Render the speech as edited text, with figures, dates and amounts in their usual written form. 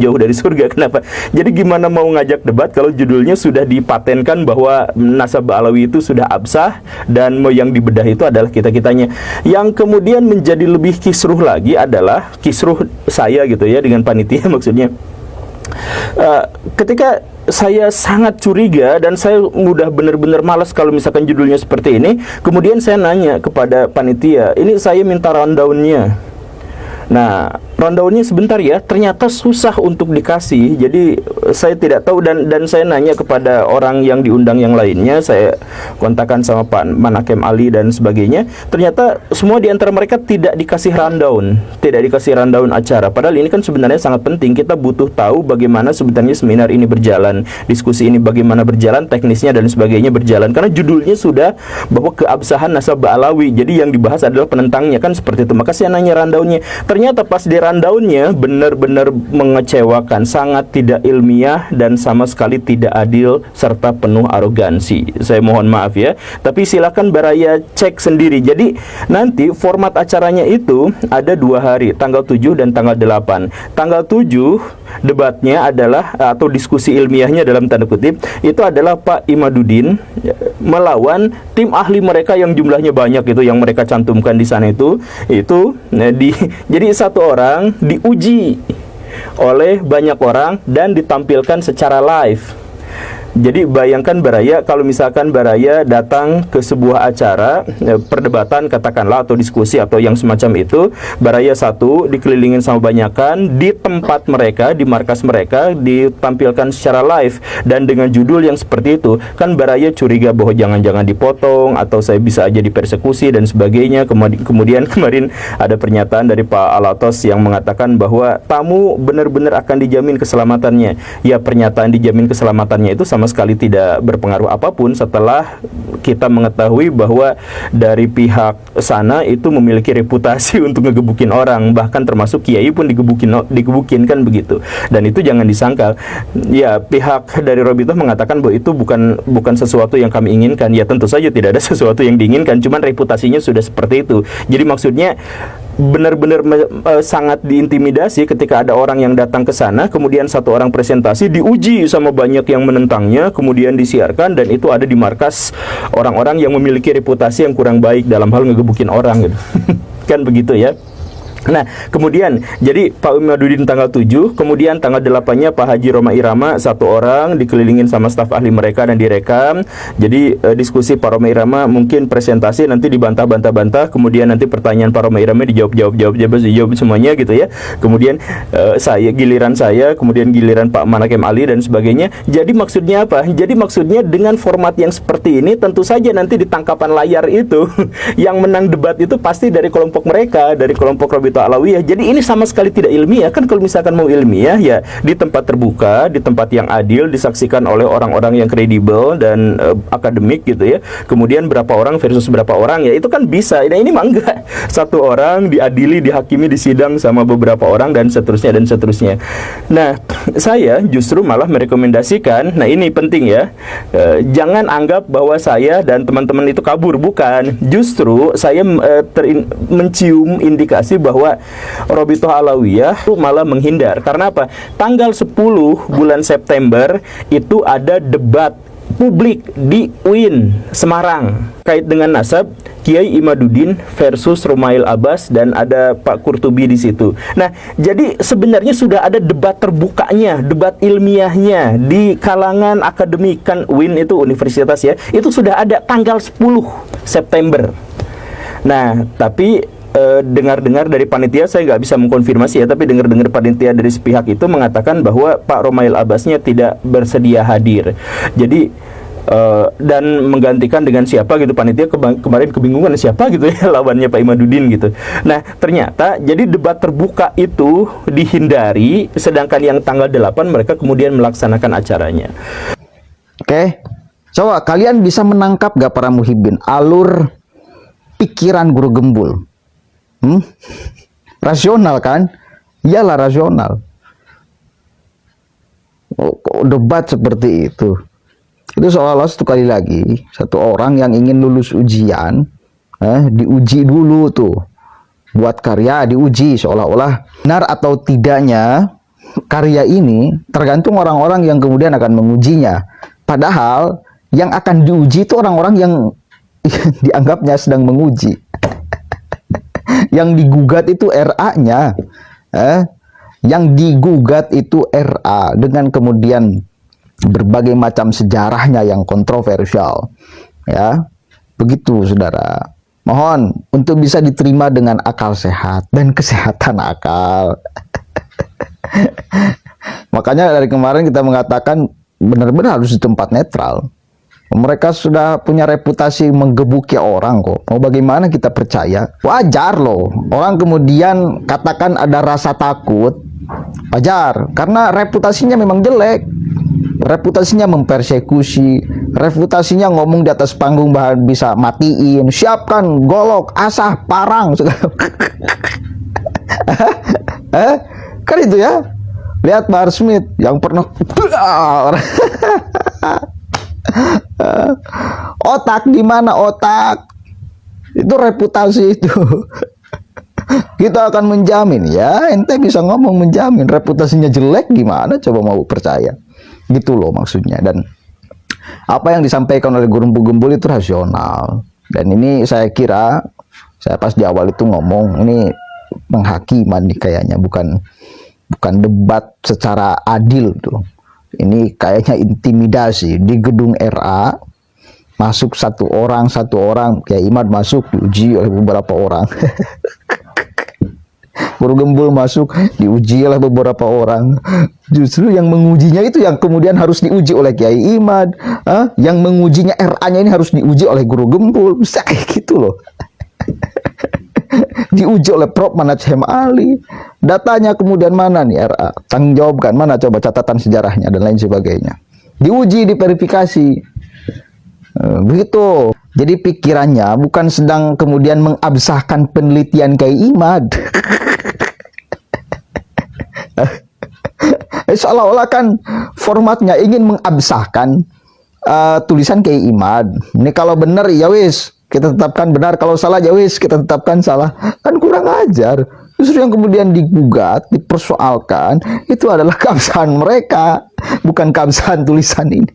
jauh dari surga. Kenapa? Jadi gimana mau ngajak debat kalau judulnya sudah dipatenkan bahwa nasab Alawi itu sudah absah dan yang dibedah itu adalah kita-kitanya. Yang kemudian menjadi lebih kisruh lagi adalah kisruh saya gitu ya dengan panitia maksudnya. Ketika saya sangat curiga dan saya mudah benar-benar malas kalau misalkan judulnya seperti ini, kemudian saya nanya kepada panitia, ini saya minta rundown-nya. Nah, rundown-nya sebentar ya, ternyata susah untuk dikasih. Jadi saya tidak tahu dan saya nanya kepada orang yang diundang yang lainnya, saya kontakkan sama Pak Manakem Ali dan sebagainya. Ternyata semua di antara mereka tidak dikasih rundown, tidak dikasih rundown acara. Padahal ini kan sebenarnya sangat penting. Kita butuh tahu bagaimana sebenarnya seminar ini berjalan, diskusi ini bagaimana berjalan, teknisnya dan sebagainya berjalan. Karena judulnya sudah bahwa keabsahan nasab Alawi. Jadi yang dibahas adalah penentangnya kan seperti itu. Maka saya nanya rundown-nya. Ternyata pas di rundown-nya benar-benar mengecewakan, sangat tidak ilmiah dan sama sekali tidak adil serta penuh arogansi. Saya mohon maaf ya, tapi silakan Baraya cek sendiri. Jadi nanti format acaranya itu ada 2 hari, tanggal 7 dan tanggal 8. Tanggal 7 debatnya adalah atau diskusi ilmiahnya dalam tanda kutip itu adalah Pak Imaduddin melawan tim ahli mereka yang jumlahnya banyak itu yang mereka cantumkan di sana itu jadi satu orang diuji oleh banyak orang dan ditampilkan secara live. Jadi bayangkan Baraya kalau misalkan Baraya datang ke sebuah acara perdebatan katakanlah atau diskusi atau yang semacam itu, Baraya satu dikelilingin sama banyakan di tempat mereka, di markas mereka ditampilkan secara live dan dengan judul yang seperti itu, kan Baraya curiga bahwa jangan-jangan dipotong atau saya bisa aja dipersekusi dan sebagainya. Kemudian kemarin ada pernyataan dari Pak Alatos yang mengatakan bahwa tamu benar-benar akan dijamin keselamatannya. Ya, pernyataan dijamin keselamatannya itu sama sekali tidak berpengaruh apapun setelah kita mengetahui bahwa dari pihak sana itu memiliki reputasi untuk ngegebukin orang, bahkan termasuk kiai pun digebukin kan begitu. Dan itu jangan disangkal. Ya, pihak dari Robitoh mengatakan bahwa itu bukan sesuatu yang kami inginkan. Ya, tentu saja tidak ada sesuatu yang diinginkan, cuman reputasinya sudah seperti itu. Jadi maksudnya benar-benar sangat diintimidasi ketika ada orang yang datang ke sana, kemudian satu orang presentasi diuji sama banyak yang menentangnya, kemudian disiarkan dan itu ada di markas orang-orang yang memiliki reputasi yang kurang baik dalam hal ngegebukin orang gitu. Kan begitu ya. Nah, kemudian jadi Pak Imaduddin tanggal 7, kemudian tanggal 8-nya Pak Haji Roma Irama, satu orang dikelilingin sama staf ahli mereka dan direkam. Jadi diskusi Pak Roma Irama mungkin presentasi nanti dibantah-bantah-bantah, kemudian nanti pertanyaan Pak Roma Irama dijawab semuanya gitu ya. Kemudian giliran saya, kemudian giliran Pak Manakem Ali dan sebagainya. Jadi maksudnya apa? Jadi maksudnya dengan format yang seperti ini tentu saja nanti di tangkapan layar itu yang menang debat itu pasti dari kelompok mereka, dari kelompok Robitoh Alawiyah. Jadi ini sama sekali tidak ilmiah. Kan kalau misalkan mau ilmiah ya di tempat terbuka, di tempat yang adil, disaksikan oleh orang-orang yang kredibel dan akademik gitu ya. Kemudian berapa orang versus berapa orang ya itu kan bisa. Nah, ini mah enggak. Satu orang diadili, dihakimi, disidang sama beberapa orang dan seterusnya dan seterusnya. Nah, saya justru malah merekomendasikan, nah ini penting ya, jangan anggap bahwa saya dan teman-teman itu kabur, bukan. Justru saya mencium indikasi bahwa Robitoh Alawiyah itu malah menghindar. Karena apa? Tanggal 10 bulan September itu ada debat publik di UIN Semarang kait dengan nasab Kiai Imaduddin versus Rumail Abbas dan ada Pak Qurtubi di situ. Nah, jadi sebenarnya sudah ada debat terbukanya, debat ilmiahnya di kalangan akademik, kan UIN itu universitas ya. Itu sudah ada tanggal 10 September. Nah, tapi dengar-dengar dari panitia, saya nggak bisa mengkonfirmasi ya, tapi dengar-dengar panitia dari sepihak itu mengatakan bahwa Pak Rumail Abbasnya tidak bersedia hadir. Jadi dan menggantikan dengan siapa gitu, panitia kemarin kebingungan siapa gitu ya lawannya Pak Imaduddin gitu. Nah, ternyata jadi debat terbuka itu dihindari, sedangkan yang tanggal 8 mereka kemudian melaksanakan acaranya. Oke, coba kalian bisa menangkap gak para muhibbin alur pikiran Guru Gembul? Rasional kan? Iyalah rasional. Debat seperti itu seolah-olah satu kali lagi satu orang yang ingin lulus ujian diuji dulu tuh, buat karya diuji seolah-olah benar atau tidaknya karya ini tergantung orang-orang yang kemudian akan mengujinya. Padahal yang akan diuji itu orang-orang yang dianggapnya sedang menguji. Yang digugat itu RA-nya. Yang digugat itu RA dengan kemudian berbagai macam sejarahnya yang kontroversial. Ya. Begitu, Saudara. Mohon untuk bisa diterima dengan akal sehat dan kesehatan akal. Makanya dari kemarin kita mengatakan benar-benar harus di tempat netral. Mereka sudah punya reputasi menggebuki orang kok. Mau bagaimana kita percaya? Wajar loh. Orang kemudian katakan ada rasa takut. Wajar. Karena reputasinya memang jelek. Reputasinya mempersekusi. Reputasinya ngomong di atas panggung bahkan bisa matiin. Siapkan golok, asah, parang. Kan itu ya. Lihat Bahar Smith yang pernah otak di mana otak? Itu reputasi itu. Kita akan menjamin ya, ente bisa ngomong menjamin reputasinya jelek gimana coba mau percaya. Gitu loh maksudnya. Dan apa yang disampaikan oleh Guru Gembul itu rasional. Dan ini saya kira saya pas di awal itu ngomong ini penghakiman nih kayaknya, bukan debat secara adil tuh. Ini kayaknya intimidasi di gedung RA. Masuk satu orang, Kiai Imad masuk diuji oleh beberapa orang. Guru Gembul masuk diuji oleh beberapa orang. Justru yang mengujinya itu yang kemudian harus diuji oleh Kiai Imad. Yang mengujinya RA-nya ini harus diuji oleh Guru Gembul. Bisa kayak gitu loh. Diuji oleh Prof. Manaj Ali. Datanya kemudian mana nih RA? Tanggung jawabkan, mana coba catatan sejarahnya dan lain sebagainya. Diuji, diverifikasi. Begitu. Jadi pikirannya bukan sedang kemudian mengabsahkan penelitian Kiai Imad. Seolah-olah kan formatnya ingin mengabsahkan tulisan Kiai Imad. Ini kalau benar ya wis kita tetapkan benar, kalau salah ya wis kita tetapkan salah. Kan kurang ajar. Justru yang kemudian digugat, dipersoalkan itu adalah keabsahan mereka, bukan keabsahan tulisan ini.